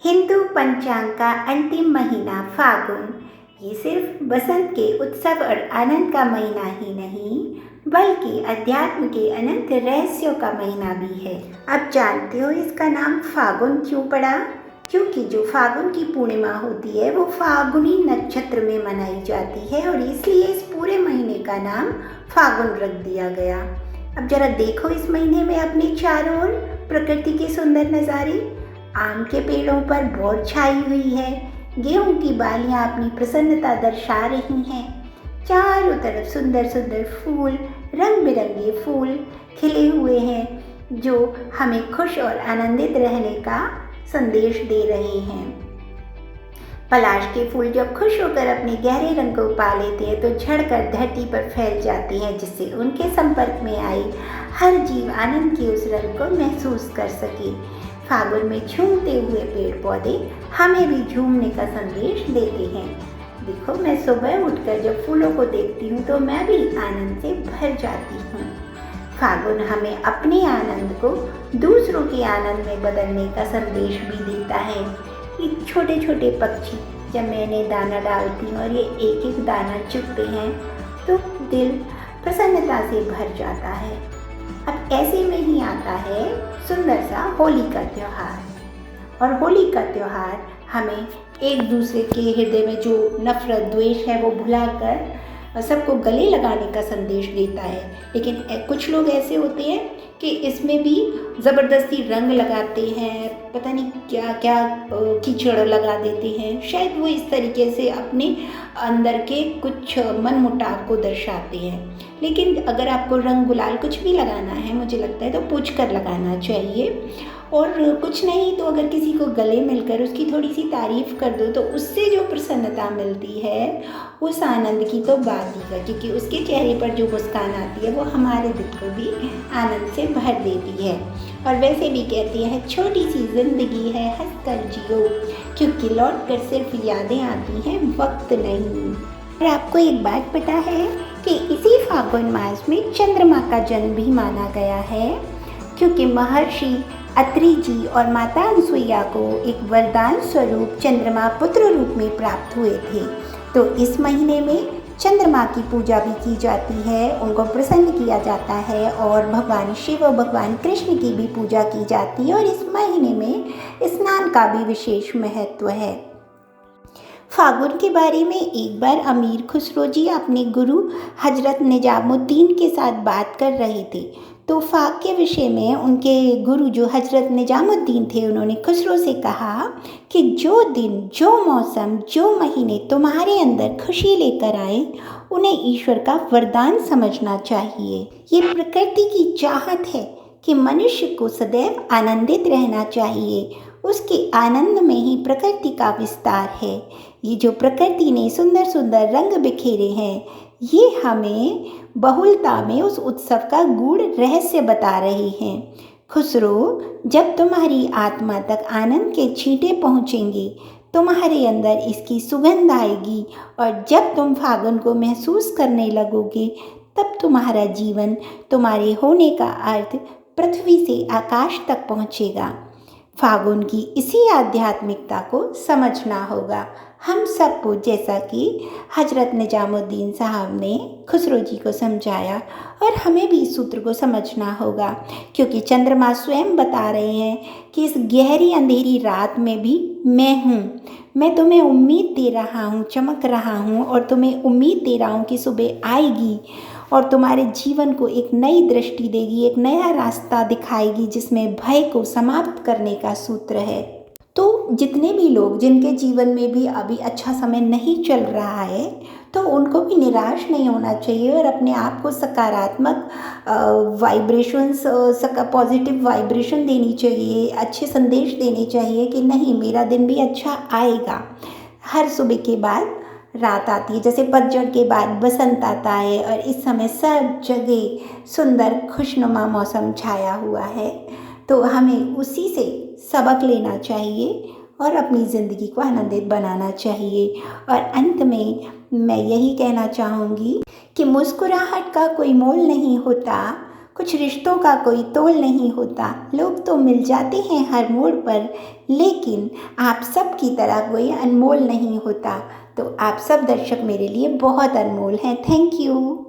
हिंदू पंचांग का अंतिम महीना फागुन ये सिर्फ बसंत के उत्सव और आनंद का महीना ही नहीं बल्कि अध्यात्म के अनंत रहस्यों का महीना भी है। अब जानते हो इसका नाम फागुन क्यों पड़ा? क्योंकि जो फागुन की पूर्णिमा होती है वो फागुनी नक्षत्र में मनाई जाती है और इसलिए इस पूरे महीने का नाम फागुन रख दिया गया। अब जरा देखो इस महीने में अपने चारों ओर प्रकृति के सुंदर नज़ारे। आम के पेड़ों पर बौर छाई हुई है, गेहूं की बालियां अपनी प्रसन्नता दर्शा रही हैं। चारों तरफ सुंदर सुंदर फूल, रंग बिरंगे फूल खिले हुए हैं जो हमें खुश और आनंदित रहने का संदेश दे रहे हैं। पलाश के फूल जब खुश होकर अपने गहरे रंग को पा लेते हैं तो झड़कर धरती पर फैल जाते हैं, जिससे उनके संपर्क में आई हर जीव आनंद के उस रंग को महसूस कर सके। फागुन में झूमते हुए पेड़ पौधे हमें भी झूमने का संदेश देते हैं। देखो, मैं सुबह उठकर जब फूलों को देखती हूँ तो मैं भी आनंद से भर जाती हूँ। फागुन हमें अपने आनंद को दूसरों के आनंद में बदलने का संदेश भी देता है। ये छोटे छोटे पक्षी जब मैं इन्हें दाना डालती हूँ और ये एक एक दाना चुगते हैं तो दिल प्रसन्नता से भर जाता है। अब ऐसे में ही आता है सुंदर सा होली का त्यौहार, और होली का त्यौहार हमें एक दूसरे के हृदय में जो नफरत द्वेष है वो भुलाकर सबको गले लगाने का संदेश देता है। लेकिन कुछ लोग ऐसे होते हैं कि इसमें भी ज़बरदस्ती रंग लगाते हैं, पता नहीं क्या क्या कीचड़ लगा देते हैं। शायद वो इस तरीके से अपने अंदर के कुछ मनमुटाव को दर्शाते हैं। लेकिन अगर आपको रंग गुलाल कुछ भी लगाना है, मुझे लगता है तो पूछ कर लगाना चाहिए। और कुछ नहीं तो अगर किसी को गले मिलकर उसकी थोड़ी सी तारीफ़ कर दो तो उससे जो प्रसन्नता मिलती है उस आनंद की तो बात ही है, क्योंकि उसके चेहरे पर जो मुस्कान आती है वो हमारे दिल को भी आनंद से भर देती है। और वैसे भी कहती है छोटी सी ज़िंदगी है हंस कर जियो, क्योंकि लौट कर सिर्फ यादें आती हैं वक्त नहीं। और आपको एक बात पता है कि इसी फागुन मास में चंद्रमा का जन्म भी माना गया है, क्योंकि महर्षि अत्रि जी और माता अनसुईया को एक वरदान स्वरूप चंद्रमा पुत्र रूप में प्राप्त हुए थे। तो इस महीने में चंद्रमा की पूजा भी की जाती है, उनको प्रसन्न किया जाता है और भगवान शिव और भगवान कृष्ण की भी पूजा की जाती है। और इस महीने में स्नान का भी विशेष महत्व है। फागुन के बारे में एक बार अमीर खुसरो जी अपने गुरु हजरत निजामुद्दीन के साथ बात कर रहे थे। तो फाग के विषय में उनके गुरु जो हजरत निजामुद्दीन थे, उन्होंने खुसरो से कहा कि जो दिन, जो मौसम, जो महीने तुम्हारे अंदर खुशी लेकर आए उन्हें ईश्वर का वरदान समझना चाहिए। ये प्रकृति की चाहत है कि मनुष्य को सदैव आनंदित रहना चाहिए। उसके आनंद में ही प्रकृति का विस्तार है। ये जो प्रकृति ने सुंदर सुंदर रंग बिखेरे हैं, ये हमें बहुलता में उस उत्सव का गूढ़ रहस्य बता रहे हैं। खुसरो, जब तुम्हारी आत्मा तक आनंद के छींटे पहुँचेंगे, तुम्हारे अंदर इसकी सुगंध आएगी और जब तुम फागुन को महसूस करने लगोगे तब तुम्हारा जीवन, तुम्हारे होने का अर्थ पृथ्वी से आकाश तक पहुँचेगा। फागुन की इसी आध्यात्मिकता को समझना होगा हम सबको, जैसा कि हजरत निजामुद्दीन साहब ने खुसरो जी को समझाया। और हमें भी इस सूत्र को समझना होगा, क्योंकि चंद्रमा स्वयं बता रहे हैं कि इस गहरी अंधेरी रात में भी मैं हूँ। मैं तुम्हें उम्मीद दे रहा हूँ, चमक रहा हूँ और तुम्हें उम्मीद दे रहा हूँ कि सुबह आएगी और तुम्हारे जीवन को एक नई दृष्टि देगी, एक नया रास्ता दिखाएगी जिसमें भय को समाप्त करने का सूत्र है। तो जितने भी लोग जिनके जीवन में भी अभी अच्छा समय नहीं चल रहा है, तो उनको भी निराश नहीं होना चाहिए और अपने आप को सकारात्मक वाइब्रेशंस, पॉजिटिव वाइब्रेशन देनी चाहिए, अच्छे संदेश देने चाहिए कि नहीं, मेरा दिन भी अच्छा आएगा। हर सुबह के बाद रात आती है, जैसे पतझड़ के बाद बसंत आता है और इस समय सब जगह सुंदर खुशनुमा मौसम छाया हुआ है। तो हमें उसी से सबक लेना चाहिए और अपनी ज़िंदगी को आनंदित बनाना चाहिए। और अंत में मैं यही कहना चाहूँगी कि मुस्कुराहट का कोई मोल नहीं होता, कुछ रिश्तों का कोई तोल नहीं होता, लोग तो मिल जाते हैं हर मोड़ पर, लेकिन आप सब की तरह कोई अनमोल नहीं होता। तो आप सब दर्शक मेरे लिए बहुत अनमोल हैं। Thank you.